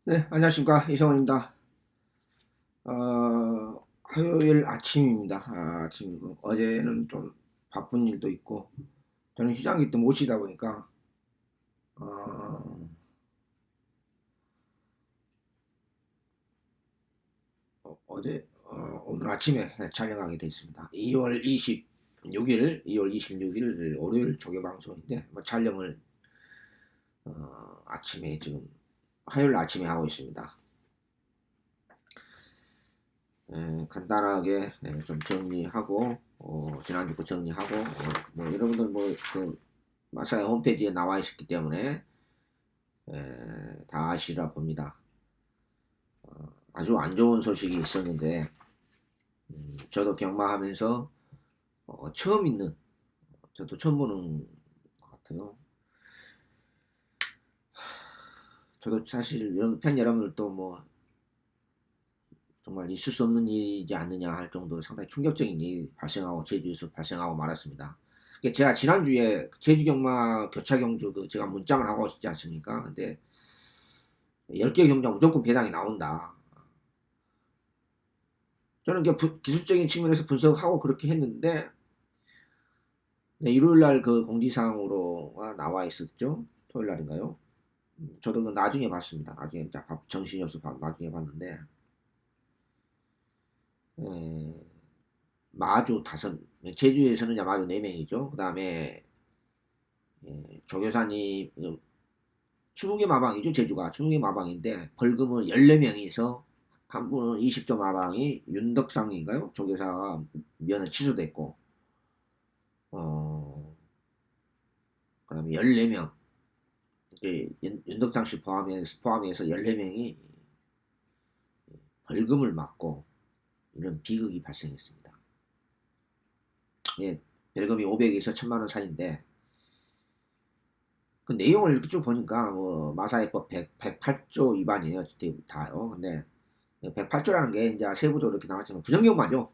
네, 안녕하십니까. 이성원입니다. 화요일 아침입니다. 지금 어제는 좀 바쁜 일도 있고, 저는 휴장기 때 못 쉬다 보니까, 어, 오늘 아침에 촬영하게 돼 있습니다. 2월 26일 월요일 조교 방송인데, 뭐 촬영을, 아침에 지금, 화요일 아침에 하고 있습니다. 간단하게 좀 정리하고, 지난주 거 정리하고, 뭐 여러분들 뭐그 마사의 홈페이지에 나와 있었기 때문에 다 아시라 봅니다. 아주 안 좋은 소식이 있었는데 저도 경마하면서 처음 있는, 저도 처음 보는 것 같아요. 저도 사실 팬 여러분들도 뭐 정말 있을 수 없는 일이지 않느냐 할 정도로 상당히 충격적인 일이 발생하고 제주에서 발생하고 말았습니다. 제가 지난주에 제주 경마 교차 경주 제가 문장을 하고 있지 않습니까? 근데 10개 경장 무조건 배당이 나온다. 저는 기술적인 측면에서 분석하고 그렇게 했는데, 네, 일요일 날 그 공지사항으로가 나와 있었죠. 토요일 날인가요? 저도 그 나중에 봤습니다. 나중에 정신이 없어서 나중에 봤는데, 에, 마주 다섯, 제주에서는 이제 마주 4명이죠. 그 다음에 조교사님, 추궁의 마방이죠. 제주가 추궁의 마방인데 벌금은 14명이서 한 분은 20조 마방이 윤덕상인가요? 조교사가 면허 취소됐고, 어, 그다음에 14명, 윤덕상 씨 포함해서 14명이 벌금을 맞고 이런 비극이 발생했습니다. 예, 벌금이 500에서 1000만 원 사이인데 그 내용을 이렇게 쭉 보니까 뭐 마사회법 108조 위반이에요. 다요. 근데 108조라는 게 이제 세부적으로 이렇게 나왔지만 부정경마죠.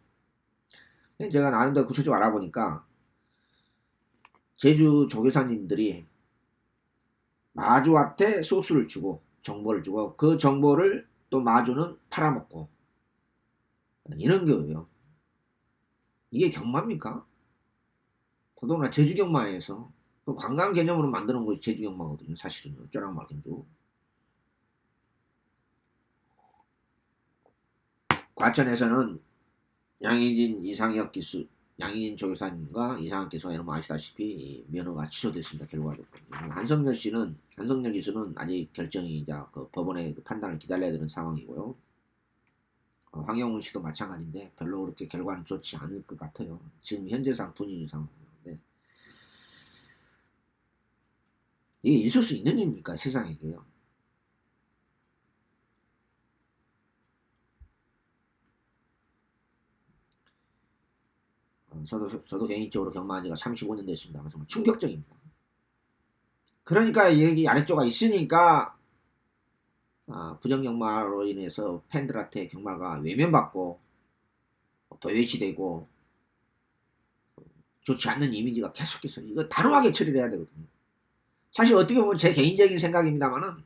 제가 나름대로 구체적으로 알아보니까 제주 조교사님들이 마주한테 소스를 주고 정보를 주고 그 정보를 또 마주는 팔아먹고 이런 거예요. 이게 경마입니까? 더더구나 제주 경마에서 그 관광 개념으로 만드는 것이 제주 경마거든요. 사실은요. 쩌랑말 경주. 과천에서는 양희진 이상혁 기수, 양희진 조교사님과 이상혁 기수가 여러분 아시다시피 면허가 취소됐습니다. 결과적으로. 한성열 기수는 아직 결정이 이제 그 법원의 그 판단을 기다려야 되는 상황이고요. 황영훈 씨도 마찬가지인데 별로 그렇게 결과는 좋지 않을 것 같아요. 지금 현재상 분위기상. 이게 있을 수 있는 일입니까? 세상에게요. 저도 개인적으로 경마한 지가 35년 됐습니다. 정말 충격적입니다. 그러니까 여기 아래쪽가 있으니까 부정경마로 인해서 팬들한테 경마가 외면받고 도외시되고 좋지 않는 이미지가 계속해서 이거 단호하게 처리를 해야 되거든요. 사실 어떻게 보면 제 개인적인 생각입니다만은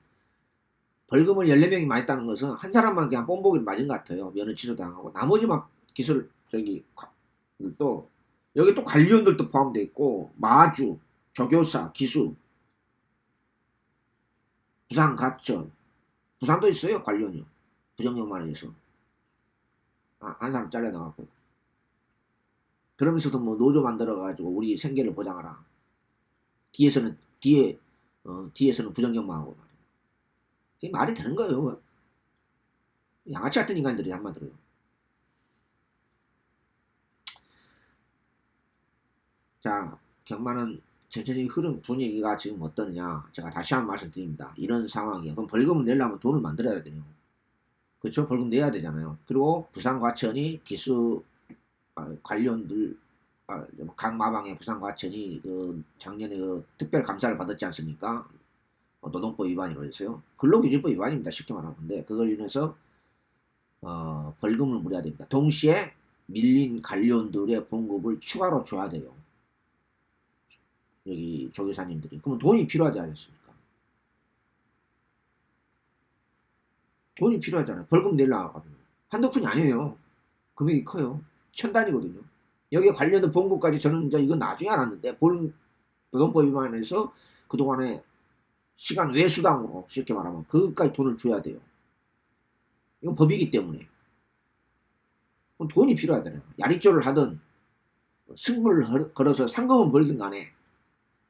벌금을 14명이 맞았다는 것은 한 사람만 그냥 뽐보기를 맞은 것 같아요. 면허 취소당하고 나머지 막 기술 또 여기 또 관리원들도 포함되어 있고 마주, 조교사, 기수, 부산 가천, 부산도 있어요. 관리원이요. 부정경마에서 한 사람 잘려나갔고 그러면서도 뭐 노조 만들어가지고 우리 생계를 보장하라. 뒤에서는 뒤에서는 부정경마하고 말이에요. 이게 말이 되는 거예요. 양아치 같은 인간들이 한마디로요. 자, 경마는 전체적인 흐름 분위기가 지금 어떠느냐 제가 다시 한번 말씀드립니다. 이런 상황이에요. 그럼 벌금을 내려면 돈을 만들어야 돼요. 그렇죠? 벌금 내야 되잖아요. 그리고 부산과천이 기수 관련들 각 마방의 부산과천이 그 작년에 그 특별 감사를 받았지 않습니까? 노동법 위반이라고 했어요. 근로기준법 위반입니다. 쉽게 말하면. 근데 그걸 인해서 벌금을 물어야 됩니다. 동시에 밀린 관료원들의 봉급을 추가로 줘야 돼요. 여기 조교사님들이. 그러면 돈이 필요하지 않습니까? 돈이 필요하잖아요. 벌금 내려고 하면. 한두 푼이 아니에요. 금액이 커요. 천 단위거든요. 여기에 관련된 보험금까지 저는 이제 이건 나중에 알았는데, 노동법 위반해서 그동안에 시간 외수당으로 쉽게 말하면 그것까지 돈을 줘야 돼요. 이건 법이기 때문에. 그럼 돈이 필요하잖아요. 야리조를 하든 승부를 걸어서 상금은 벌든 간에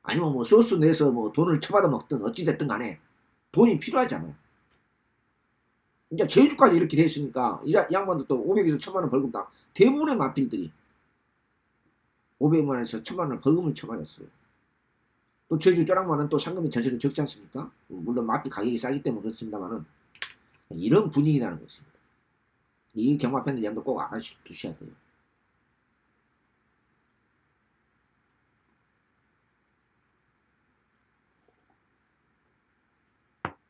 아니면 뭐 소스 내서 뭐 돈을 쳐받아 먹든 어찌됐든 간에 돈이 필요하잖아요. 이제 제주까지 이렇게 됐으니까 이 양반도 또 500에서 1000만 원 벌금 당 대부분의 마필들이 500만 원에서 1000만 원 벌금을 쳐맞았어요. 또 제주 쪼락만은 또 상금이 전세도 적지 않습니까? 물론 마필 가격이 싸기 때문에 그렇습니다만은 이런 분위기라는 것입니다. 이 경마 팬들 양도 꼭 알아두셔야 돼요.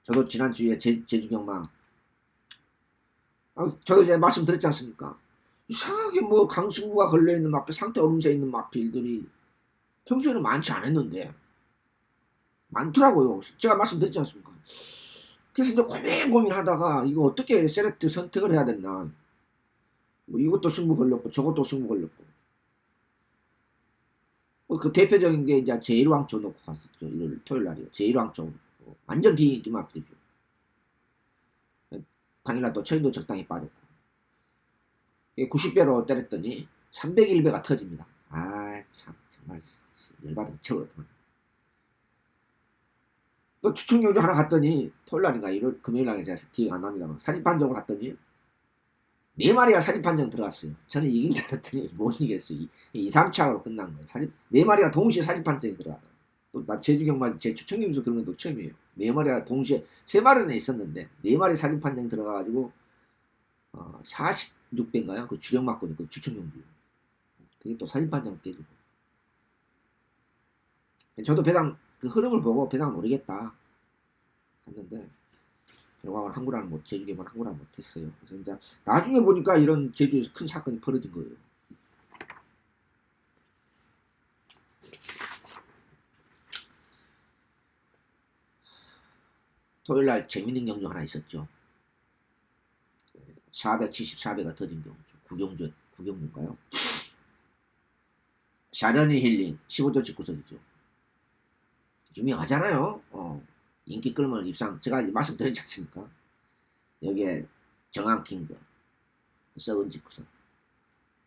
저도 지난주에 제주 경마 저도 이제 말씀드렸지 않습니까? 이상하게 뭐 강승구가 걸려있는 마필, 상태 어lum새 있는 마필들이 평소에는 많지 않았는데 많더라고요. 제가 말씀드렸지 않습니까? 그래서 이제 고민하다가 이거 어떻게 셀렉트 선택을 해야 됐나. 뭐 이것도 승부 걸렸고 저것도 승부 걸렸고. 그 대표적인 게 이제 제1왕초 놓고 갔었죠. 일요일 토요일 날이요. 제1왕초 완전 비인기 마필이죠. 당일날 또 처인도 적당히 빠졌고. 90배로 때렸더니 301배가 터집니다. 참 정말 열받아 미쳐버렸더만. 또 추측용지 하나 갔더니 토요일날인가 금요일날인가 제가 기억 안 납니다만 사진 판정을 갔더니 4마리가 사진 판정 들어갔어요. 저는 이긴 줄 알았더니 못 이겼어요. 2, 3차로 끝난 거예요. 4마리가 동시에 사진 판정이 들어가요. 또 나 제주 경마 제 추측용에서 그런 건 또 처음이에요. 4마리가 동시에 3마리는 있었는데 4마리 사진 판정 들어가가지고 46배인가요? 그 주력 맞고 그 추측용지. 그게 또 사진 판정 깨지고. 저도 배당 그 흐름을 보고 배당 모르겠다 했는데 결과는 한구라는 제주경마는 한구라는 못했어요. 그래서 이제 나중에 보니까 이런 제주에서 큰 사건이 벌어진 거예요. 토요일날 재밌는 경주 하나 있었죠. 474배가 터진 경주. 구경주인가요? 샤르니 힐링 15조치 구석이죠. 유명하잖아요. 인기 끌면 입상 제가 이제 말씀드렸지 않습니까? 여기에 정한킹드 썩은 집구석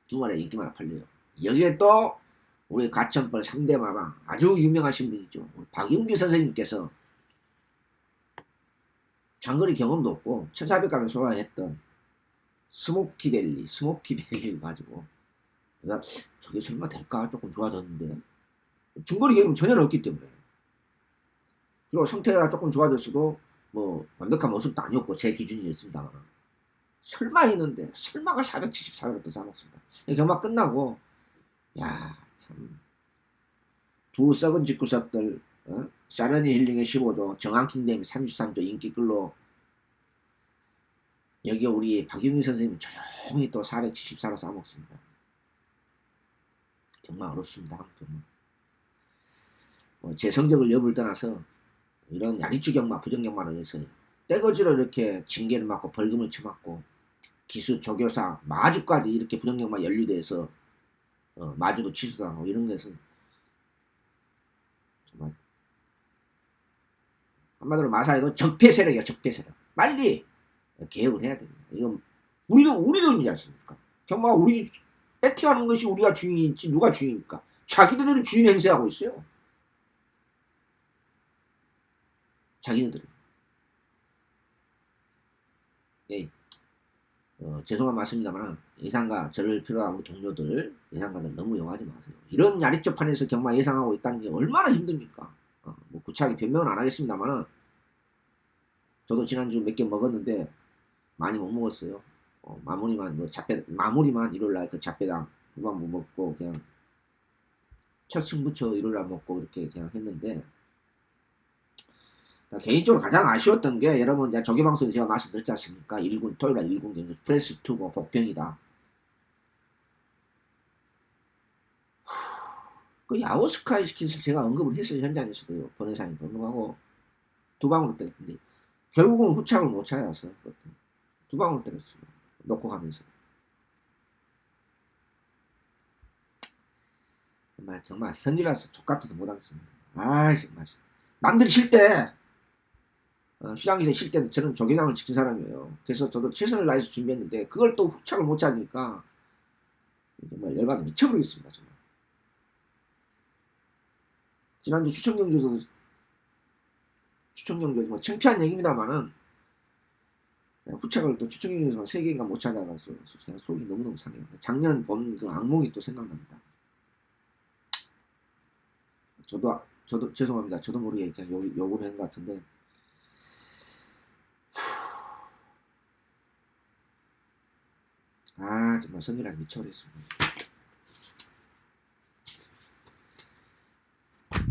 주말에 인기만 팔려요. 여기에 또 우리 가천벌 3대 마방 아주 유명하신 분이죠. 박윤규 선생님께서 장거리 경험도 없고 1400가면 소화했던 스모키벨리를 가지고 내가 저게 설마 될까 조금 좋아졌는데 중거리 경험 전혀 없기 때문에 그리고 상태가 조금 좋아졌어도 뭐 완벽한 모습도 아니었고 제 기준이었습니다만 설마 했는데 설마가 474를 또 사먹습니다. 경마 끝나고 야 참 두 썩은 집구석들 샤르니 힐링의 15조 정한킹댐이 33조 인기 끌로 여기 우리 박윤희 선생님은 조용히 또 474로 싸먹습니다. 정말 어렵습니다. 제 성적을 여부를 떠나서 이런 야리주 경마, 부정경마를 해서 떼거지로 이렇게 징계를 맞고 벌금을 쳐맞고 기수, 조교사, 마주까지 이렇게 부정경마 연루돼서 마주도 취소당하고 이런 것은 정말 한마디로 마사이도 적폐 세력이야. 적폐 세력. 빨리 개혁을 해야 됩니다. 이건 우리 돈이지 않습니까? 경마가 우리 배팅하는 것이 우리가 주인이지 누가 주인입니까? 자기들은 주인 행세하고 있어요. 자기네들은. 예. 죄송한 말씀입니다만 예상가 저를 필요한 우리 동료들 예상가들 너무 용하지 마세요. 이런 야리쪽 판에서 경마 예상하고 있다는 게 얼마나 힘듭니까? 뭐 구차하게 변명은 안 하겠습니다만은 저도 지난주 몇 개 먹었는데 많이 못 먹었어요. 마무리만 마무리만 일요일날 그 잡배당 후반 못 먹고 그냥 첫 승부처 일요일날 먹고 이렇게 그냥 했는데 개인적으로 가장 아쉬웠던 게 여러분 이제 조개방송에 제가 말씀드렸지 않습니까? 토요일날 1군 경주 프레스 투고 복병이다. 그 야오스카이 스킨을 제가 언급을 했어요. 현장에서도요. 번외사님 언급하고 두 방으로 때렸는데 결국은 후착을 못 찾아서 두 방울 때렸어요. 놓고 가면서. 정말 성질나서 족같아서 못하겠습니다. 아이씨, 남들이 쉴 때, 휴양지에 쉴 때는 저는 조계강을 지킨 사람이에요. 그래서 저도 최선을 다해서 준비했는데, 그걸 또 후착을 못 찾으니까, 정말 열받아 미쳐버리겠습니다, 정말. 지난주 추천경주에서 뭐 창피한 얘기입니다만은, 후착을 또 추천경주에서 3개인가 못 찾아가서 그냥 속이 너무너무 상해요. 작년 본 그 악몽이 또 생각납니다. 저도 죄송합니다. 저도 모르게 그냥 욕을 한 것 같은데, 정말 성질나서 미쳐버렸습니다.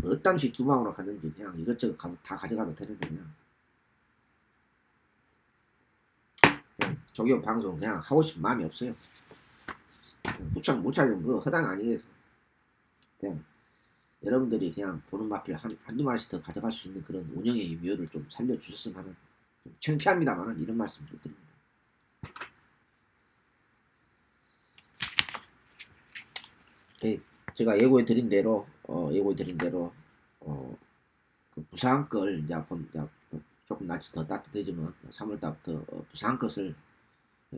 어땀시 두 방으로 갔는지 그냥 이것저것 다 가져가도 되는데 그냥 조교 방송 그냥 하고 싶은 마음이 없어요. 후착 못 찾으면 뭐 허당 아니겠어. 그냥 여러분들이 그냥 보는 마필 한두 마리씩 더 가져갈 수 있는 그런 운영의 묘를 좀 살려주셨으면 하는, 좀 창피합니다만은 이런 말씀도 드립니다. 제가 예고해드린 대로 그 부산 걸 이제 조금 날씨 더 따뜻해지면 3월달부터 부산 것을,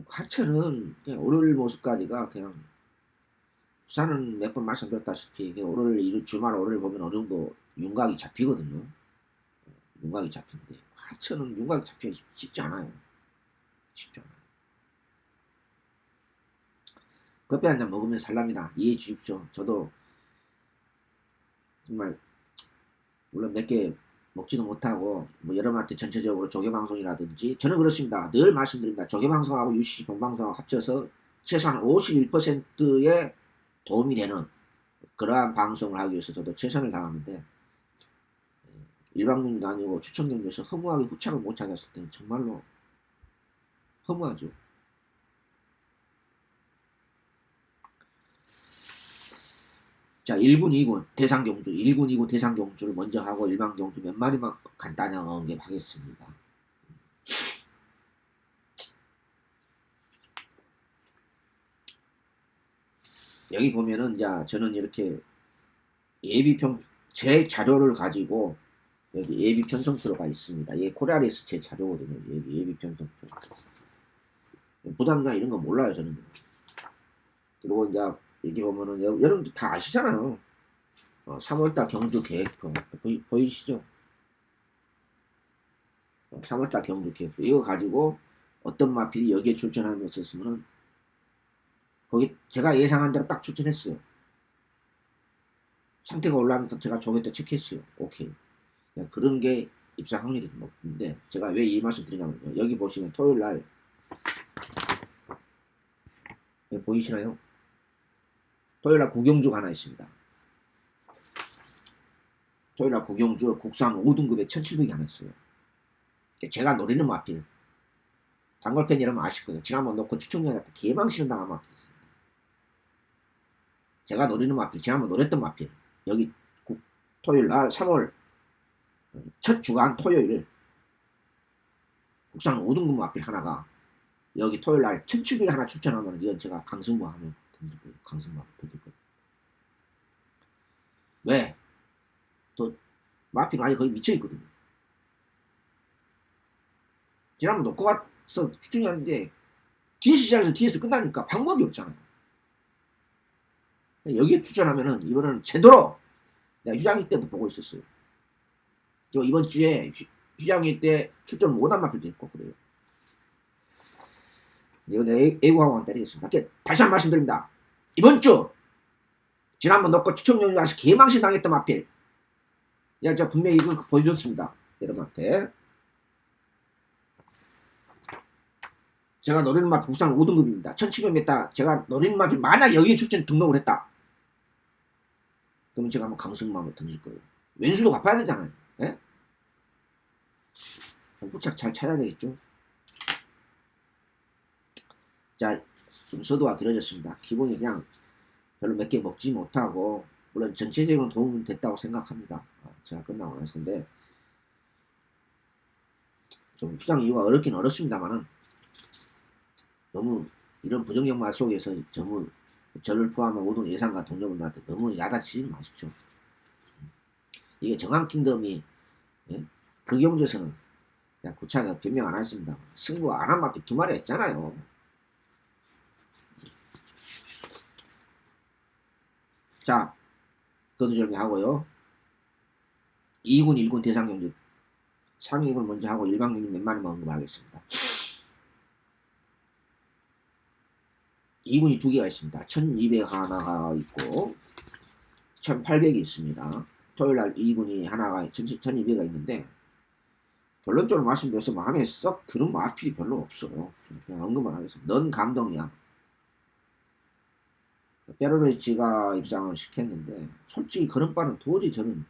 화천은 그냥 월요일 모습까지가 그냥, 부산은 몇 번 말씀드렸다시피 월요일 주말 월요일 보면 어느 정도 윤곽이 잡히거든요. 윤곽이 잡히는데 화천은 윤곽이 잡히기 쉽지 않아요. 쉽지 않아요. 커피 한잔 먹으면 살랍니다. 이해해 주십시오. 저도 정말 물론 몇 개 먹지도 못하고 뭐 여러분한테 전체적으로 조개방송이라든지, 저는 그렇습니다. 늘 말씀드립니다. 조개방송하고 UCC 본방송하고 합쳐서 최소한 51%의 도움이 되는 그러한 방송을 하기 위해서 저도 최선을 다하는데, 일방적도 아니고 추천경주에서 허무하게 후착을 못 찾았을 때는 정말로 허무하죠. 자, 1군, 2군 대상경주, 1군, 2군 대상경주를 먼저 하고 일반경주 몇 마리만 간단히 언급하겠습니다. 여기 보면은 이제 저는 이렇게 제 자료를 가지고 여기 예비 편성표가 있습니다. 이게 코리아레스 제 자료거든요. 예비 편성표. 부담자 이런 거 몰라요, 저는. 그리고 이제 여기 보면은 여러분들 다 아시잖아요. 3월달 경주 계획표 보이시죠? 3월달 경주 계획표 이거 가지고 어떤 마필이 여기에 출전하는 거 있었으면은 거기 제가 예상한 대로 딱 출전했어요. 상태가 올라가면서 제가 조회 때 체크했어요. 오케이. 그런 게 입상 확률이 높은데, 제가 왜 이 말씀 드리냐면요. 여기 보시면 토요일 날 보이시나요? 토요일 날 구경주가 하나 있습니다. 토요일 날 구경주 국산 5등급에 1700이 하나 있어요. 제가 노리는 마필. 단골팬 여러분 아실 거예요. 지난번 놓고 추천자한테 개망신을 당한 마필 있어요. 제가 노리는 마필, 지난번 노렸던 마필. 여기 토요일 날 3월 첫 주간 토요일 국산 5등급 마필 하나가 여기 토요일 날 1700에 하나 추천하면 이건 제가 강승부 하면 던질 거예요. 강승부 하면 던질 거예요. 왜? 또 마필 아예 거의 미쳐 있거든요. 지난번 놓고 가서 추천이 하는데 뒤에서 시작해서 뒤에서 끝나니까 방법이 없잖아요. 여기에 추천하면은 이번에는 제대로, 내가 휴양일 때도 보고 있었어요. 이번 주에 휴양일 때 출전 못한 마필도 있고 그래요. 이거 애국하고 때리겠습니다. 다시 한 번 말씀드립니다. 이번 주 지난번 넣고 추천용이 다시 개망신 당했던 마필, 제가 분명히 이거 보여줬습니다. 여러분한테. 제가 노리는 마필 국산 5등급입니다. 1700m 제가 노리는 마필 만약 여기에 출전 등록을 했다. 그러면 제가 한번 강승마음을 던질 거예요. 왼수도 갚아야 되잖아요. 예? 후착 잘 찾아야 되겠죠. 자, 좀 서두가 길어졌습니다. 기본이 그냥 별로 몇 개 먹지 못하고, 물론 전체적인 도움은 됐다고 생각합니다. 제가 끝나고 나서. 근데 좀 수장 이유가 어렵긴 어렵습니다만은 너무 이런 부정경마 속에서 너무 저를 포함한 모든 예상과 동료분들한테 너무 야단치지 마십시오. 이게 정황킹덤이 예? 그 경주에서는 그냥 구차가 변명 안 하십니다. 승부 안 한 마피 두 마리 했잖아요. 자, 거두절미 하고요. 2군, 1군 대상 경주 상위군 먼저 하고 일반 경주 몇 마리만 언급하겠습니다. 2군이 두 개가 있습니다. 1200 하나가 있고 1800이 있습니다. 토요일날 2군이 하나가 1200가 있는데 결론적으로 말씀드려서 마음에 썩 드는 마필이 별로 없어요. 그냥 언급만 하겠습니다. 넌 감동이야. 베르리치가 입상을 시켰는데 솔직히 그런 바는 도저히 저는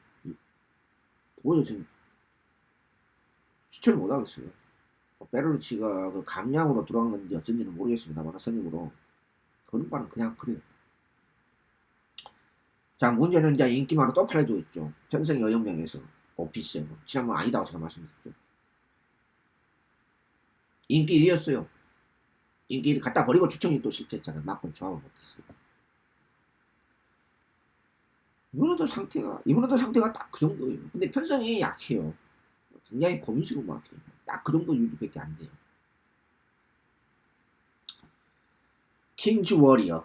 추천을 못하겠어요. 베르리치가 그 감량으로 들어간 건지 어쩐지는 모르겠습니다만 선임으로 그런 바는 그냥 그래요. 자, 문제는 이제 인기만으로 또 팔려주고 있죠. 편성 여영명에서 오피스 지난번 아니다고 제가 말씀드렸죠. 인기 1위였어요. 인기 1위 갖다 버리고 추천이 또 실패했잖아요. 막군 조합을 못했어요. 이번에도 상태가 딱 그 정도예요. 근데 편성이 약해요. 굉장히 고민스러운 것 같아요. 딱 그 정도 유지밖에 안 돼요. 킹즈 워리어.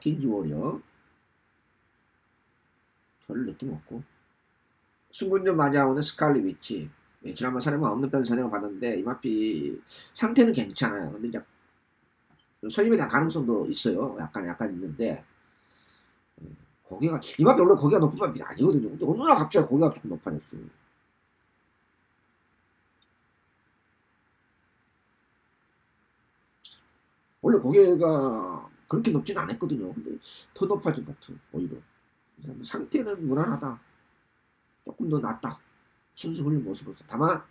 별 느낌 없고. 승군전 맞아오는 스칼리 위치. 예, 지난번 선행만 없는 편 선행을 받았는데 이마피 상태는 괜찮아요. 근데 이제 선임에 대한 가능성도 있어요. 약간 있는데 고개가 이마피 원래 고개가 높은 마필이 아니거든요. 근데 어느 날 갑자기 고개가 조금 높아졌어요. 원래 고개가 그렇게 높지는 않았거든요. 근데 더 높아진 것 같아요. 오히려 상태는 무난하다. 조금 더 낫다. 순수 훈련 모습으로서. 다만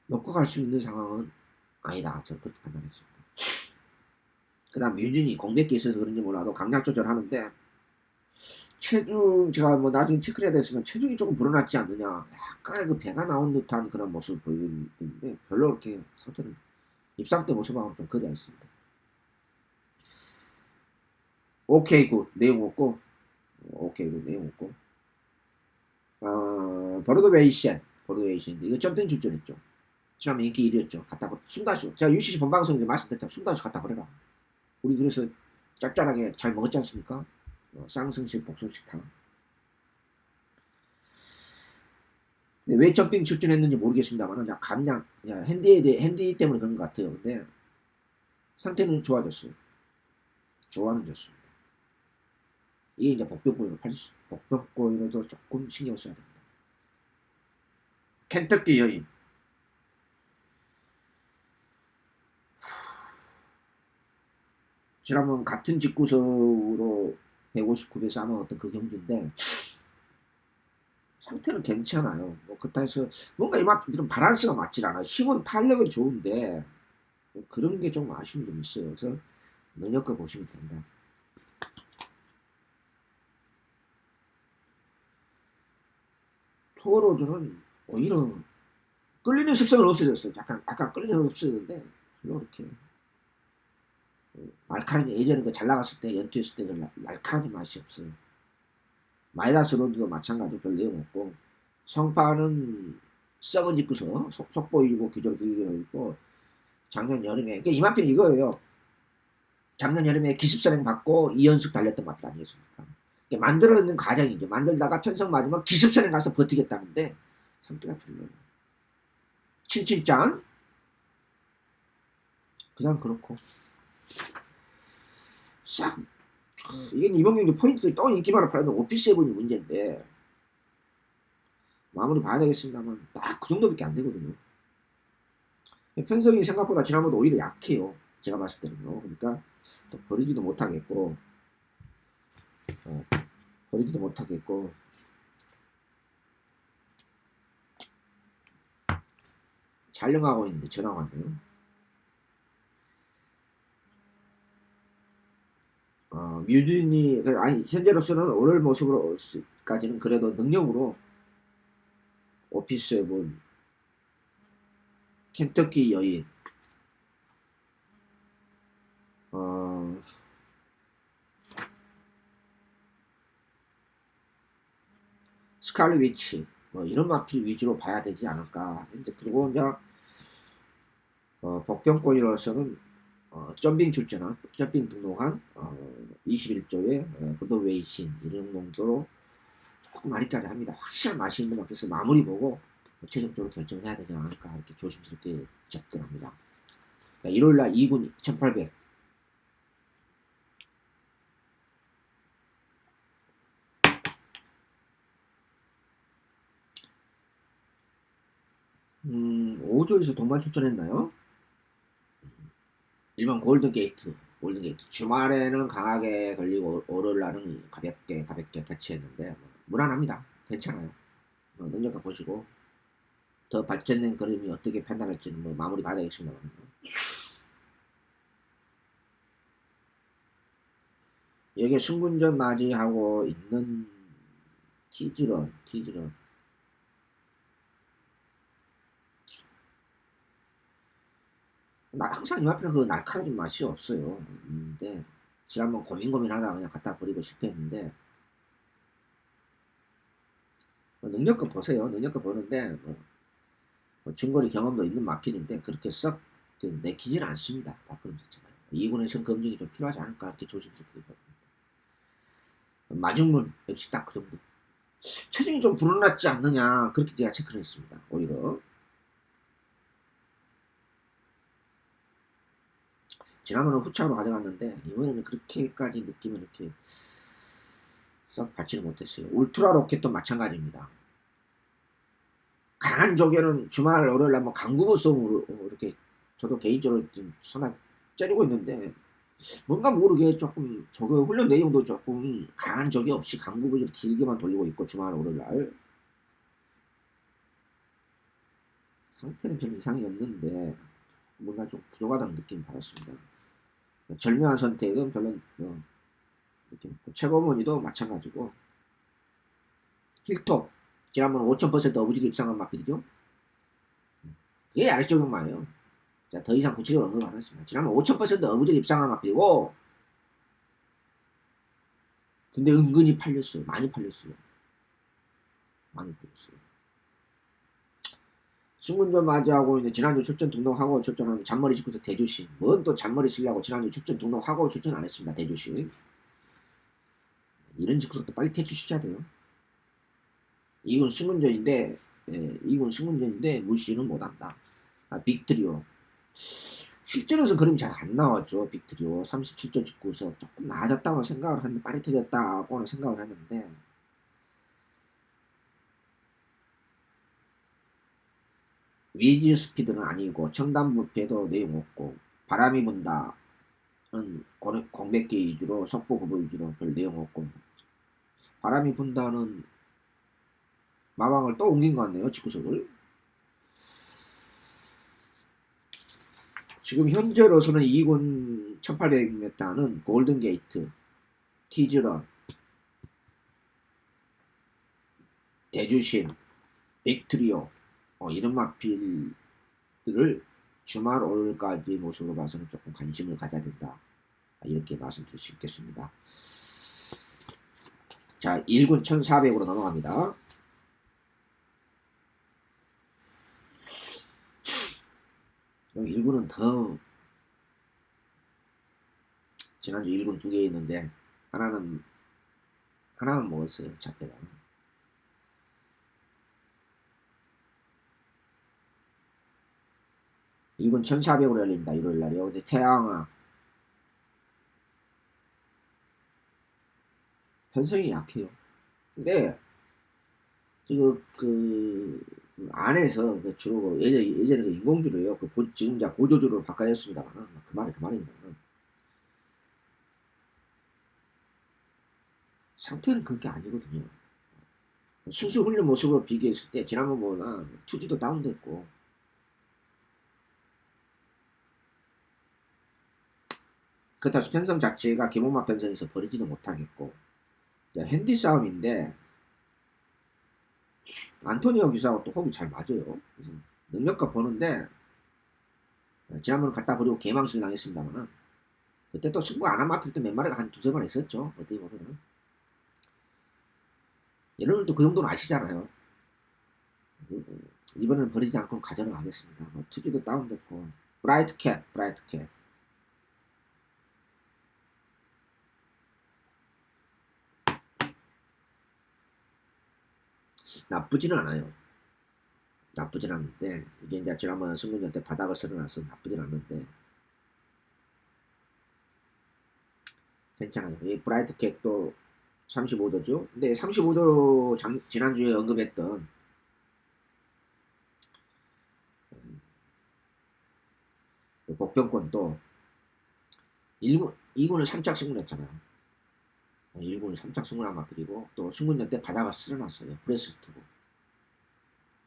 놓고 갈 수 있는 상황은 아니다. 저는 그렇게 판단했습니다. 그 다음 유진이 공백기 있어서 그런지 몰라도 강약 조절하는데 체중 제가 뭐 나중에 체크를 해야 됐으면 체중이 조금 불어났지 않느냐. 약간 그 배가 나온 듯한 그런 모습을 보이는데 별로 그렇게 상태는 입상 때 모습하고는 좀 거리가 있습니다. 오케이 굿 내용 없고 버르드웨이션 이거 점핑 출전했죠. 지난번 인기 1위였죠. 갖다 버려. 숨다시 제가 UCC 본방송에서 말씀드렸죠. 숨다시 갖다 버려라. 우리 그래서 짭짤하게 잘 먹었지 않습니까? 쌍승식 복숭식탕. 왜 점핑 출전했는지 모르겠습니다만 그냥 감량 그냥 핸디 때문에 그런 것 같아요. 근데 상태는 좋아졌어요. 좋아는 좋습니다. 이게 이제 복병고인으로도 조금 신경 써야 됩니다. 켄터키 여인. 지난번 같은 직구석으로 159배에서 아마 어떤 그 경주인데 상태는 괜찮아요. 뭐 그렇다해서 뭔가 좀 바란스가 맞질 않아요. 힘은 탄력은 좋은데 그런 게 좀 아쉬움이 좀 있어요. 그래서 능력껏 보시면 됩니다. 투어로드는 오히려 끌리는 식성은 없어졌어요. 약간 끌리는 식성은 없어졌는데 이렇게 말카라니 예전에 그 잘 나갔을 때 연투했을 때 말카라니 맛이 없어요. 마이다스 로드도 마찬가지로 별 내용 없고 성파는 썩은 집구서 속보이고 기존 기계로 있고 작년 여름에 그러니까 이 마필은 이거예요. 작년 여름에 기습선행 받고 2연속 달렸던 마필 아니겠습니까? 만들어내는 과정이죠. 만들다가 편성 맞으면 기습선행 가서 버티겠다는데 상태가 별로예요. 친친짠 그냥 그렇고 싹 이게 이번 경기 포인트 또 인기만을 팔아도 오피스 해보니 문제인데 마무리 봐야 되겠습니다만 딱 그 정도밖에 안 되거든요. 편성이 생각보다 지난번도 오히려 약해요. 제가 봤을 때는요. 그러니까 또 버리지도 못하겠고 촬영하고 있는데 전화가 왔네요. 뮤준이 아니 현재로서는 오늘 모습으로까지는 그래도 능력으로 오피스 7 켄터키 여인, 어, 스칼렛 위치, 뭐 이런 마필 위주로 봐야 되지 않을까. 이제 그리고 이제 복병권이로서는 점핑 등록한 21조의 브로드웨이 신 이런 정도로 조금 아리까리 합니다. 확실한 맛있는 것같아서 마무리 보고 최종적으로 결정해야 되지 않을까 이렇게 조심스럽게 접근합니다. 일요일날 2군 1800. 음, 5조에서 동반 출전했나요? 일반 골든게이트. 주말에는 강하게 걸리고 월요일날은 가볍게 터치했는데 무난합니다. 괜찮아요. 능력과 보시고 더 발전된 그림이 어떻게 판단할지는 마무리 봐야 되겠습니다. 여기에 승분전 맞이하고 있는 티즈런. 항상 이 앞에는 그 날카로운 맛이 없어요. 근데 지난번 고민하다가 그냥 갖다 버리고 싶었는데 능력껏 보세요. 능력껏 보는데 중거리 경험도 있는 마필인데 그렇게 썩 내키질 않습니다. 바꾸는 자체가. 2군에서는 검증이 좀 필요하지 않을까 이렇게 조심스럽게 봅니다. 마중물 역시 딱 그 정도. 체중이 좀 불어났지 않느냐 그렇게 제가 체크를 했습니다. 오히려 지난번은 후차로 가져갔는데 이번에는 그렇게까지 느낌을 이렇게 썩 받지를 못했어요. 울트라 로켓도 마찬가지입니다. 강한 조교는 주말 월요일날 뭐 강구보성으로 이렇게 저도 개인적으로 좀 선악 째리고 있는데 뭔가 모르게 조금 조교 훈련 내용도 조금 강한 적이 없이 강구보 좀 길게만 돌리고 있고 주말 월요일날 상태는 별 이상이 없는데 뭔가 좀 부족하다는 느낌을 받았습니다. 절묘한 선택은 별로 이렇게 최고문이도 마찬가지고 힐톱 지난번 5000% 어부지리 입상한 마필이죠. 그게 아래쪽 경마예요. 자, 더 이상 구체적으로 언급 안 하겠습니다. 지난번 5000% 어부지리 입상한 마필이고 근데 은근히 팔렸어요. 많이 팔렸어요. 승문전 맞이하고 있는 지난주 출전 등록하고 출전하는 잔머리 직구서 대주시. 뭔 또 잔머리 쓰려고 지난주 출전 등록하고 출전 안 했습니다. 대주시. 이런 직구서 또 빨리 퇴출시켜야 돼요. 2군 승문전인데 2군 승문전인데 무시는 못한다. 빅트리오. 실전에서 그림이 잘 안 나왔죠. 빅트리오 37조 직구서 조금 나아졌다고 생각을 했는데 빠릿해졌다고는 생각을 했는데 위즈 스피드는 아니고 청담부패도 내용 없고 바람이 분다는 공백기 위주로 속보 구보 위주로 별 내용 없고 바람이 분다는 마방을 또 옮긴 것 같네요. 직구석을. 지금 현재로서는 2군 1800m는 골든게이트, 티즈런, 대주신, 빅트리오 이런 마필들을 주말 월요일까지 모습으로 봐서는 조금 관심을 가져야 된다. 이렇게 말씀드릴 수 있겠습니다. 자, 1군 1400으로 넘어갑니다. 여기 1군은 더 지난주 1군 2개 있는데 하나는 먹었어요. 잡혀다. 1군 1400으로 열립니다. 일요일날이요. 근데 태양아 편성이 약해요. 근데 지금 그 안에서 주로 예전에 그 인공주로요. 지금 이제 보조주로 바꿔졌습니다만 그 말입니다. 상태는 그게 아니거든요. 순수 훈련 모습으로 비교했을 때 지난번보다 투지도 다운됐고 그렇다고 편성 자체가 기본마 편성에서 버리지도 못하겠고 핸디 싸움인데 안토니오 기사하고 또 호흡이 잘 맞아요. 그래서 능력과 보는데 지난번 갖다 버리고 개망신 당했습니다만은 그때 또 승부 안 한 마필 때 몇 마리가 한 두세 마리 있었죠. 어떻게 보면은 여러분도 그 정도는 아시잖아요. 이번에는 버리지 않고 가져는 가겠습니다. 뭐 투지도 다운됐고 브라이트 캣 나쁘지는 않아요. 나쁘진 않은데 이게 이제 지난번 승군전 때 바닥을 쓸어놨어 나쁘진 않는데 괜찮아요. 이 브라이트 캣도 35도죠. 근데 35도 지난주에 언급했던 복병권도 2군을 3착 승군했잖아요. 1군을 3착 승군한 마필이고 또 승군전 때 바닥을 쓸어놨어요. 브레스트고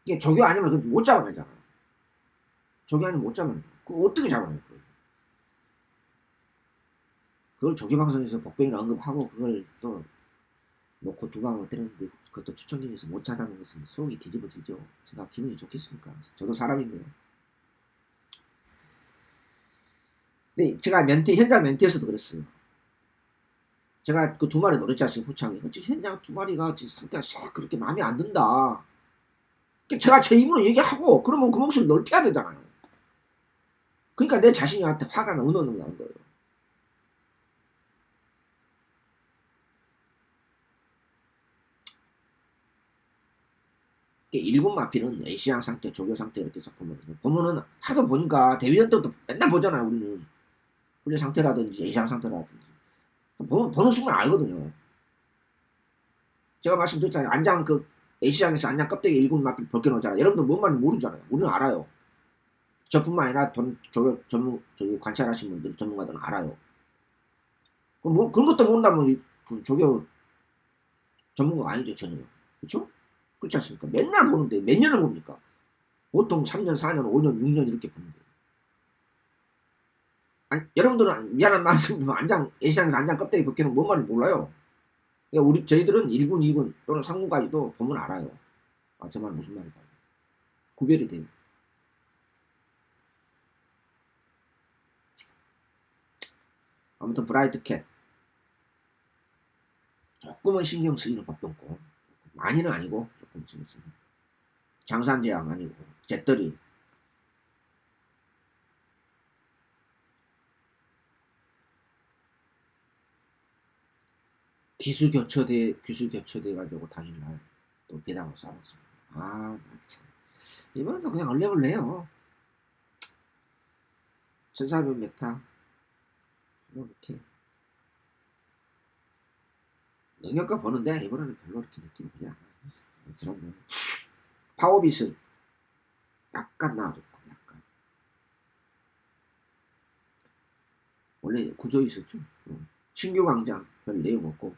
이게 조교 아니면 못 잡아내잖아요. 조교 아니면 못 잡아내요. 그거 어떻게 잡아내요? 그걸 조교 방송에서 복병이라 언급하고 그걸 또 놓고 두 방울 때렸는데 그것도 추천기에서 못 찾아낸 것은 속이 뒤집어지죠. 제가 기분이 좋겠습니까? 저도 사람인데요. 근데 제가 현장 멘트에서도 그랬어요. 제가 그 두 마리 노렸지 않습니까? 후창이. 현장 두 마리가 상태가 싹 그렇게 마음에 안 든다. 제가 제 입으로 얘기하고 그러면 그 목소리 넓혀야 되잖아요. 그러니까 내 자신한테 화가 나는 거예요. 일본 마피는 에이시안 상태, 조교 상태 이렇게 해서 보면은 하도 보니까 대위원 때부터 맨날 보잖아요. 우리는 훈련 상태라든지 에이시안 상태라든지 보는 순간 알거든요. 제가 말씀드렸잖아요. 안장 에이시안에서 안장 껍데기 일군 마피 벗겨놓잖아요. 여러분들 뭔 말인지 모르잖아요. 우리는 알아요. 저뿐만 아니라 조교 저기 관찰하신 분들 전문가들은 알아요. 그런 것도 모른다면 조교 전문가가 아니죠 전혀. 그렇죠? 그렇지 않습니까? 맨날 보는데 몇 년을 봅니까? 보통 3년, 4년, 5년, 6년 이렇게 보는데. 여러분들은 미안한 말씀 에이시안에서 안장 껍데기 벗기는 뭔 말인지 몰라요. 그러니까 저희들은 1군, 2군 또는 3군까지도 보면 알아요. 저 말 무슨 말인가. 구별이 돼요. 아무튼 브라이트 캣 조금은 신경 쓰이는 법병고 많이는 아니고 조금 신경 쓰이는 장산재앙 아니고 잿더리 기수교처돼 가지고 당일날 또 배당을 쌓았습니다. 참 이번에도 그냥 얼레벌레요. 1400m 이렇게 능력과 보는데 이번에는 별로 이렇게 느낌이 그냥 그런 파워빗은 약간 나아졌고 약간 원래 구조 있었죠. 신규 광장 별 내용 없고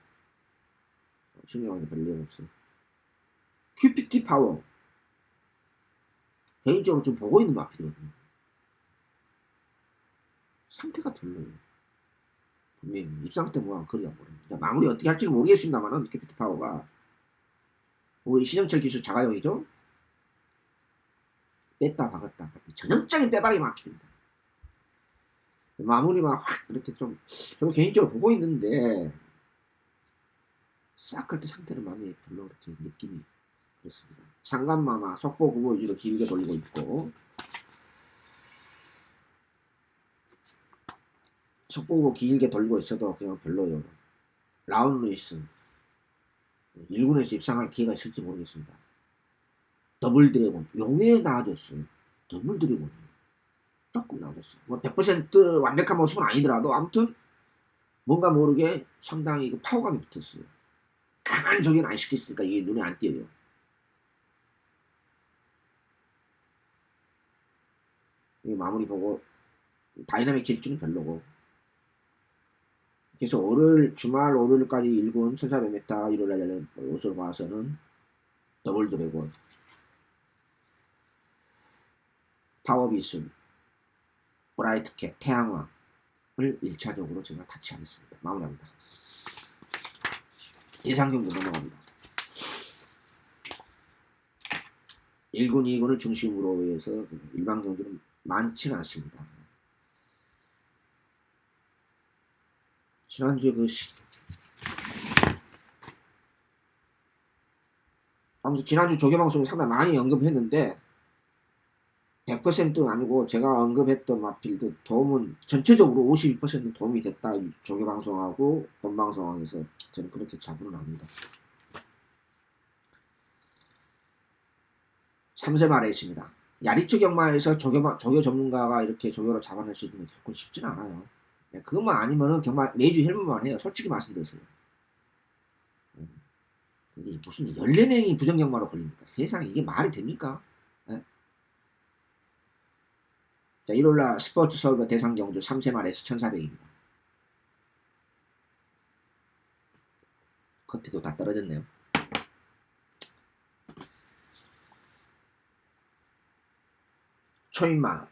신규 광장 별 내용 없어요. QPT 파워 개인적으로 좀 보고 있는 마필이거든요. 상태가 별로예요. 분명히 입상 때 뭐가 그리 안 보입니다. 마무리 어떻게 할지는 모르겠습니다만은 QPT 파워가 우리 신영철 기수 자가용이죠. 뺐다 박았다 전형적인 빼박이 마필입니다. 마무리만 확 이렇게 좀 저도 개인적으로 보고 있는데 싹 그렇게 상태는 마음에 별로 그렇게 느낌이 그렇습니다. 상간마마 속보 구보 위주로 길게 돌리고 있고 속보 구보 길게 돌리고 있어도 그냥 별로요. 라운 루이스 1군에서 입상할 기회가 있을지 모르겠습니다. 더블 드래곤 요게 나아졌어요. 더블 드래곤 조금 나아졌어요. 뭐 100% 완벽한 모습은 아니더라도 아무튼 뭔가 모르게 상당히 파워감이 붙었어요. 강한 조기는 안 시켰으니까 이게 눈에 안 띄어요. 이 마무리 보고 다이나믹 질주는 별로고 그래서 주말 월요일까지 1군 1400m 일요일날 열린 옷으로 봐서는 더블 드래곤 파워비순 브라이트 캣 태양화를 1차적으로 제가 타치하겠습니다. 마무리합니다. 대상경도 넘어갑니다. 1군, 2군을 중심으로 해서 일반 경기는 많지는 않습니다. 지난주에 아무튼 지난주 조개방송에 상당히 많이 언급했는데 100%는 아니고 제가 언급했던 마필드 도움은 전체적으로 52% 도움이 됐다. 조개방송하고 본방송하면서 저는 그렇게 자부를 합니다. 3세 말에 있습니다. 야리츠 경마에서 조교 전문가가 이렇게 조교를 잡아낼 수 있는 게 결코 쉽진 않아요. 그것만 아니면은 경마 매주 헬문만 해요. 솔직히 말씀드렸어요. 근데 무슨 14명이 부정경마로 걸립니까? 세상에 이게 말이 됩니까? 네? 자, 일요일날 스포츠 서울과 대상 경주 3세 말에서 1400입니다. 커피도 다 떨어졌네요. 초인마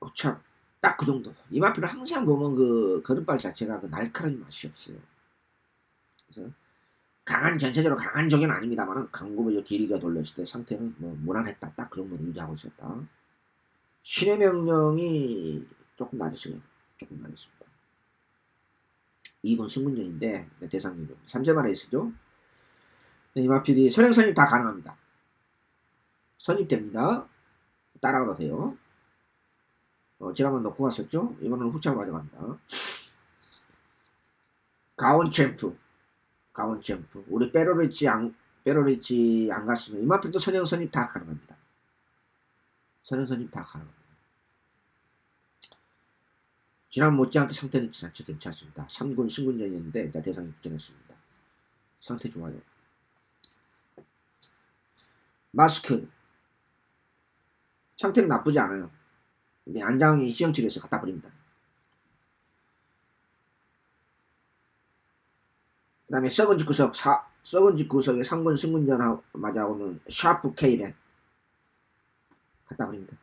우착 딱 그 정도. 이 마필은 항상 보면 그 걸음발 자체가 그 날카로운 맛이 없어요. 그래서 전체적으로 강한 적은 아닙니다만은 강급을 길게 돌렸을 때 상태는 뭐 무난했다. 딱 그 정도로 유지하고 있었다. 신의 명령이 조금 낮았어요. 조금 낮았습니다. 2군 승군전인데 대상률 3세 말에 있었죠. 이 마필이 선행 선입 다 가능합니다. 선입됩니다. 따라가도 돼요. 지난번 넣고 갔었죠. 이번에는 후차로 가져갑니다. 가온 챔프 우리 빼로리치 안 갔으면 이 마필도 선행 선입 다 가능합니다. 선행 선입 다 가능합니다. 지난 못지않게 상태는 자체 괜찮습니다. 3군 승군전이었는데 대상이 부정했습니다. 상태 좋아요. 마스크 상태는 나쁘지 않아요. 근데 안장이 시정치료해서 갖다 버립니다. 그 다음에 썩은 집구석의 상군 승군전 맞아오는 샤프 K렌 갖다 버립니다.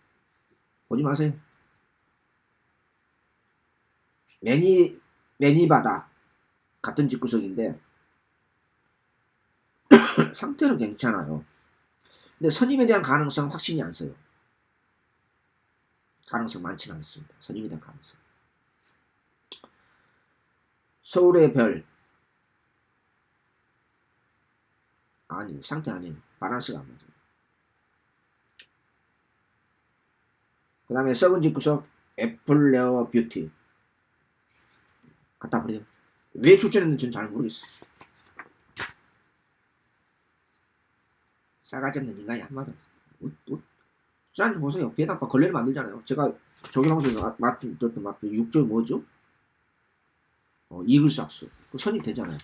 보지 마세요. 매니바다 같은 집구석인데 상태는 괜찮아요. 근데 선임에 대한 가능성 확신이 안 써요. 가능성 많지는 않습니다. 선임에 대한 가능성. 서울의 별 아니 상태 아니에요. 바란스가 안 맞아요. 그 다음에 썩은 집구석 애플레어 뷰티 갖다 버려요. 왜 출전했는지 저는 잘 모르겠어요. 싸가지 없는 인간이 한마디 지난주 보세요. 배당파 걸레를 만들잖아요. 제가 조개방송에서 들었던 마필 6조 뭐죠? 이글삭스 그 선입 되잖아요.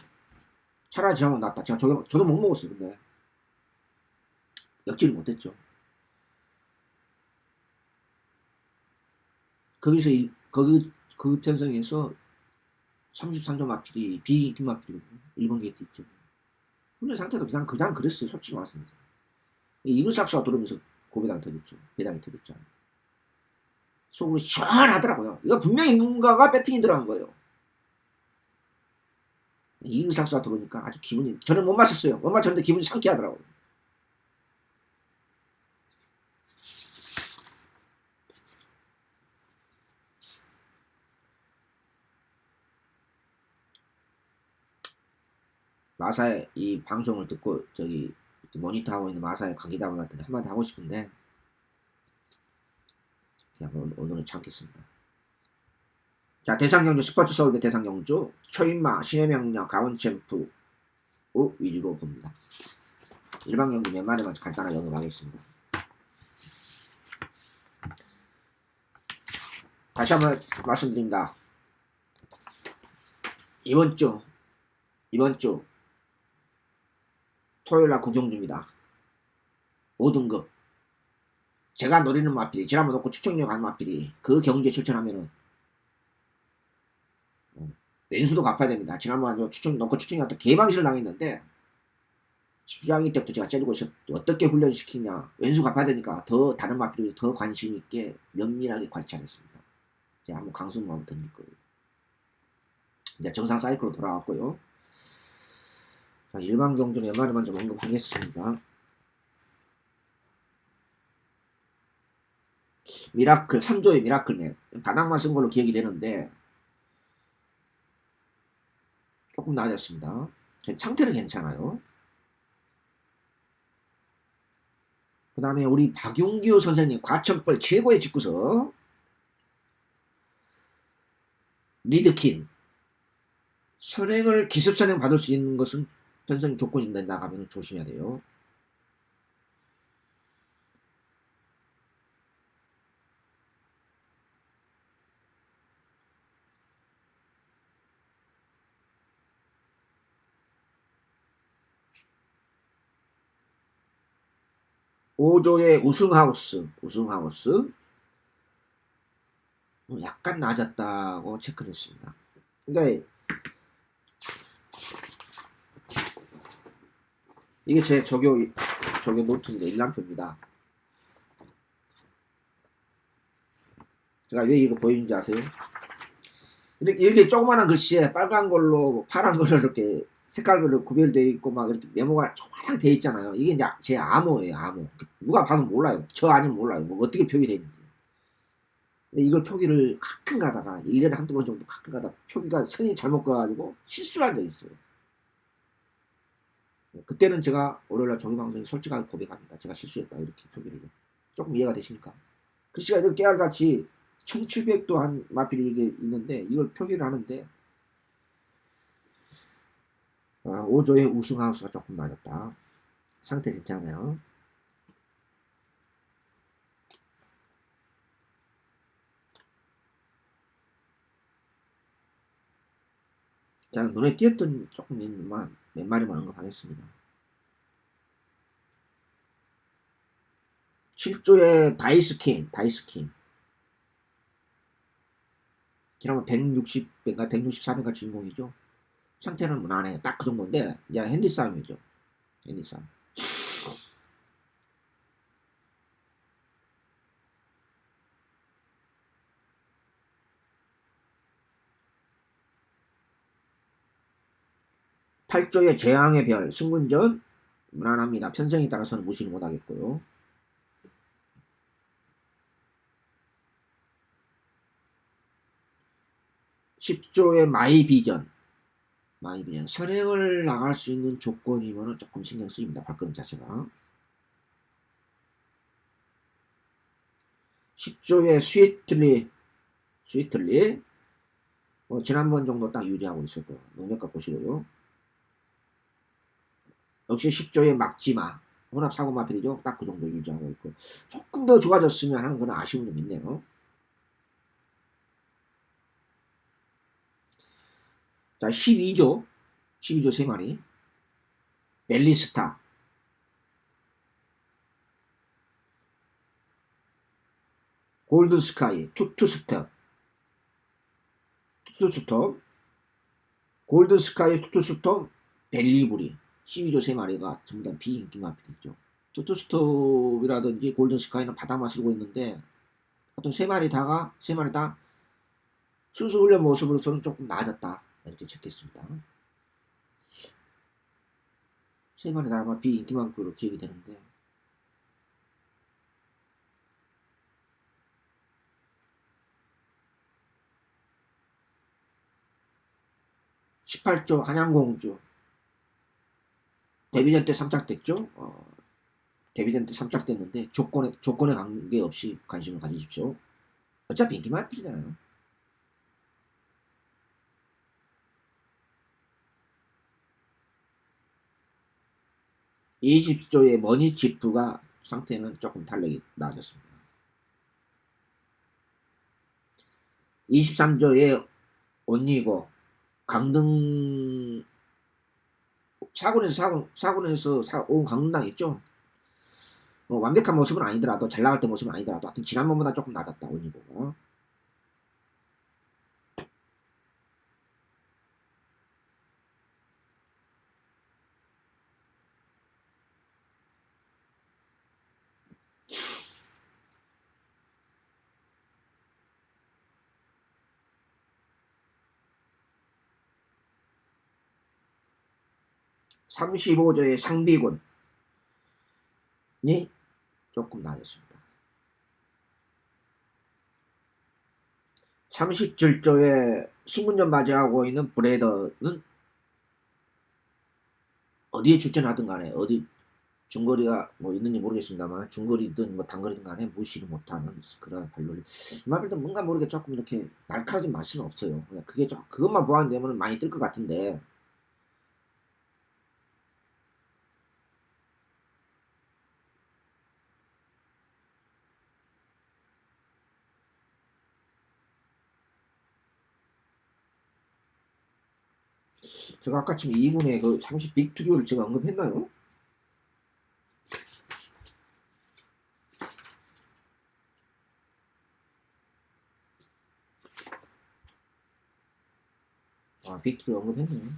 차라리 저하고 낫다. 저도 못 먹었어요. 근데 역지를 못했죠. 거기서 그 편성에서 33조 마필이 비인기 마필이거든요. 일본 게이트 있죠. 훈련 상태도 그냥 그랬어요. 솔직히 말씀드려요. 이글삭스가 들어오면서 고배당이 터졌죠. 배당이 터졌잖아요. 속으로 시원하더라고요. 이거 분명히 누군가가 배팅이 들어간 거예요. 이글삭스가 들어오니까 아주 기분이 저는 못 마셨어요. 못 마셨는데 기분이 상쾌하더라고요. 마사의 이 방송을 듣고 저기 모니터하고 있는 마사의 관계자분한테 한마디 하고 싶은데 그냥 오늘은 참겠습니다. 자, 대상경주 스포츠 서울대 대상경주 초인마 신의 명령 가온챔프 위주로 봅니다. 일반 경기 몇 마리만 간단하게 언급하겠습니다. 다시 한번 말씀드립니다. 이번 주 토요일날 구경주입니다. 5등급 제가 노리는 마필이 지난번 놓고 추천료 간 마필이 그 경기에 출전하면은 왼수도 갚아야 됩니다. 지난번 놓고 추천료한테 개망신을 당했는데 주장이 때부터 제가 째리고 있어 어떻게 훈련시키냐 왼수 갚아야 되니까 더 다른 마필이 더 관심 있게 면밀하게 관찰했습니다. 제가 한번 강수만 한번 던질 거예요. 이제 정상 사이클로 돌아왔고요. 자, 일반 경주 몇 마리만 좀 언급하겠습니다. 미라클 3조의 미라클맨 바닥만 쓴 걸로 기억이 되는데 조금 나아졌습니다. 상태는 괜찮아요. 그 다음에 우리 박용규 선생님 과천벌 최고의 직구석 리드킨 선행을 기습선행 받을 수 있는 것은 편성 조건인데 나가면 조심해야 돼요. 오조의 우승하우스 약간 낮았다고 체크를 했습니다. 그러니까 이게 제 조교 노트인데 일람표입니다. 제가 왜 이거 보이는지 아세요? 이렇게 조그마한 글씨에 빨간 걸로 파란 걸로 이렇게 색깔별로 구별되어 있고 막 이렇게 메모가 조그맣게 되어 있잖아요. 이게 이제 제 암호예요, 암호. 누가 봐도 몰라요. 저 아니면 몰라요. 뭐 어떻게 표기되어 있는지. 근데 이걸 표기를 가끔 가다가 1년에 한두 번 정도 가끔 가다가 표기가 선이 잘못 가가지고 실수를 한 적이 있어요. 그때는 제가 월요일날 종이방송에 솔직하게 고백합니다. 제가 실수했다 이렇게 표기를. 조금 이해가 되십니까? 글씨가 이렇게 깨알같이 1700도 한 마필이 이게 있는데 이걸 표기를 하는데 5조의 우승하우스가 조금 맞았다. 상태 괜찮아요. 자, 눈에 띄었던 조금 있는만 몇 마리만 언급하겠습니다. 7조의 다이스킹. 지난번 160배인가 164배인가 주인공이죠. 상태는 무난해요. 딱 그 정도인데 이제 핸디 싸움이죠. 핸디 싸움. 8조의 재앙의 별 승군전 무난합니다. 편성에 따라서는 무시를 못하겠고요. 10조의 마이비전 선행을 나갈 수 있는 조건이면 조금 신경 쓰입니다. 발걸음 자체가. 10조의 스위틀리 지난번 정도 딱 유지하고 있었고요. 능력값 보시고요. 역시 10조의 막지마 혼합사고 마필이죠. 딱 그 정도 유지하고 있고 조금 더 좋아졌으면 하는 건 아쉬운 점 있네요. 자, 12조 3마리 벨리스타 골든스카이 투투스톱 골든스카이 투투스톱 벨리브리 12조 3마리가 전부 다 비인기 마필이죠. 투투스톱이라든지 골든스카이는 바닥만 쓸고 있는데 어떤 3마리 다 수수훈련 모습으로서는 조금 나아졌다 이렇게 체크했습니다. 3마리 다 아마 비인기만큼으로 기억이 되는데 18조 한양공주 데뷔전 때 3짝됐죠. 데뷔전 때 3짝됐는데 조건에 관계없이 관심을 가지십시오. 어차피 인기만 필이잖아요. 20조의 머니치프가 상태는 조금 탄력이 나아졌습니다. 23조의 온니고 강등 사고에서 온 강등당 있죠. 완벽한 모습은 아니더라도 잘 나갈 때 모습은 아니더라도 하여튼 지난번보다 조금 낮았다 온니고. (35조의) 상비군이 조금 낮았습니다. 37조에 승문전 맞이하고 있는 브레더는 어디에 출전하든 간에 어디 중거리가 뭐 있는지 모르겠습니다만 중거리든 뭐 단거리든 간에 무시를 못하는 그런 발놀이. 이 말도 뭔가 모르게 조금 이렇게 날카로운 맛은 없어요. 그냥 그게 좀 그것만 보완되면 많이 뜰 것 같은데 제가 아까 지금 2분에 그 30 빅투리오를 제가 언급했나요? 아, 빅투리오 언급했네요.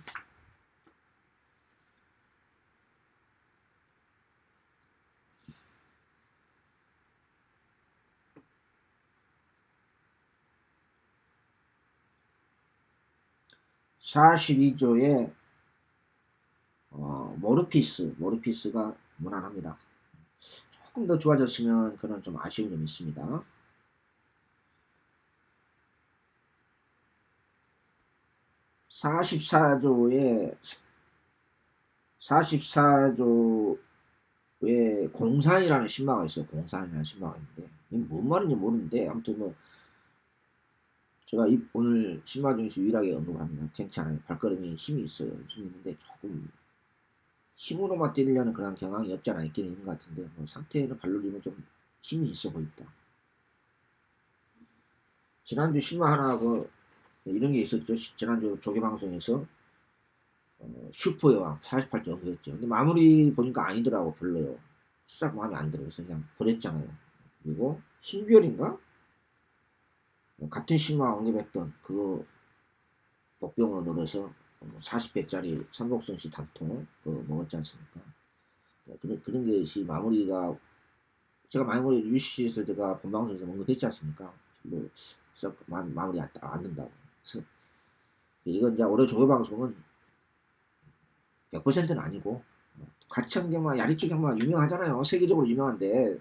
(42조에) 모르피스가 무난합니다. 조금 더 좋아졌으면 그런 좀 아쉬운 점이 있습니다. 44조에 공산이라는 신마가 있어요. 공산이라는 신마가 있는데 이게 뭔 말인지 모르는데 아무튼 뭐 제가 오늘 신마 중에서 유일하게 언급을 합니다. 괜찮아요. 발걸음이 힘이 있어요. 힘이 있는데 조금 힘으로만 때리려는 그런 경향이 없지 않아 있긴 있는 것 같은데 뭐 상태는 발놀림은 좀 힘이 있어 보인다. 지난주 신마 하나 이런 게 있었죠. 지난주 조개방송에서 슈퍼여왕 48점 언급했죠. 근데 마무리 보니까 아니더라고. 별로요. 수작 마음에 안 들어. 그래서 그냥 버렸잖아요. 그리고 신별인가? 같은 신마 언급했던 그거 복병으로 노려서 40회짜리 삼복성시 단통 먹었지 않습니까? 그런 것이 마무리가 제가 마무리 UC에서 제가 본방송에서 언급했지 않습니까? 별로 마무리 안 된다고. 그래서 이건 이제 올해 조교방송은 100%는 아니고 가청 경마, 야리쪽 경마 유명하잖아요. 세계적으로 유명한데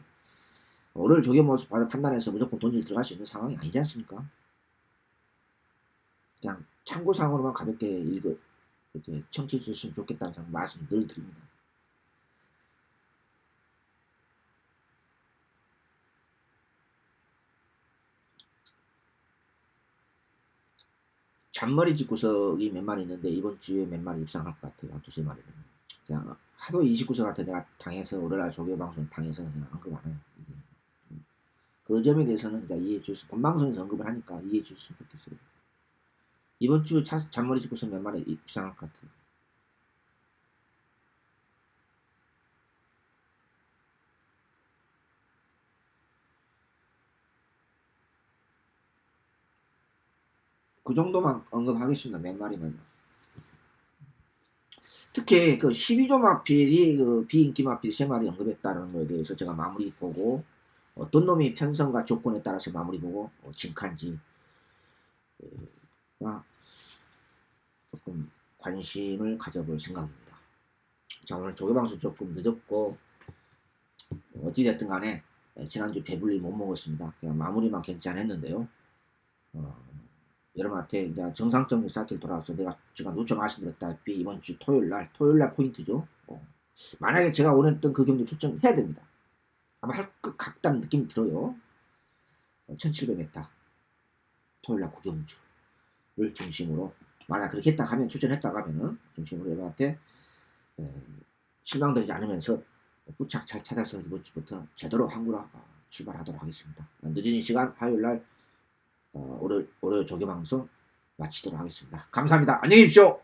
올해를 조교 모습 판단해서 무조건 돈을 들어갈 수 있는 상황이 아니지 않습니까? 그냥 참고사항으로만 가볍게 이렇게 청취해 주셨으면 좋겠다는 말씀 늘 드립니다. 잔머리 집구석이 몇 마리 있는데 이번 주에 몇 마리 입상할 것 같아요. 두세 마리는. 그냥 하도 29석한테 내가 당해서 올해날 조교방송 당해서 그냥 언급 안 해요. 그 점에 대해서는 이제 이해해 주시 본방송에서 언급을 하니까 이해해 주셨으면 좋겠어요. 이번 주 잔머리 집구석 몇 마리 입상할 것 같아요. 그 정도만 언급하겠습니다. 몇 마리만요. 특히 그 12조 마필이 그 비인기 마필 3마리 언급했다는 거에 대해서 제가 마무리 보고 어떤 놈이 편성과 조건에 따라서 마무리 보고 징칸지가 조금 관심을 가져볼 생각입니다. 자, 오늘 조교방송 조금 늦었고 어찌됐든 간에 지난주 배불리 못 먹었습니다. 그냥 마무리만 괜찮았는데요. 여러분한테 이제 정상적인 사이트를 돌아와서 내가 제가 누차 말씀드렸다시피 이번 주 토요일날 포인트죠. 만약에 제가 원했던 그 경기 출전해야 됩니다. 아마 할 것 같다는 느낌이 들어요. 1700m 토요일날 구경주를 중심으로 만약 그렇게 했다 하면 출전했다 하면은 중심으로 여러분한테 실망되지 않으면서 부착 잘 찾아서 이번 주부터 제대로 한구라 출발하도록 하겠습니다. 늦은 시간 화요일날 올해 조교방송 마치도록 하겠습니다. 감사합니다. 안녕히 계십시오.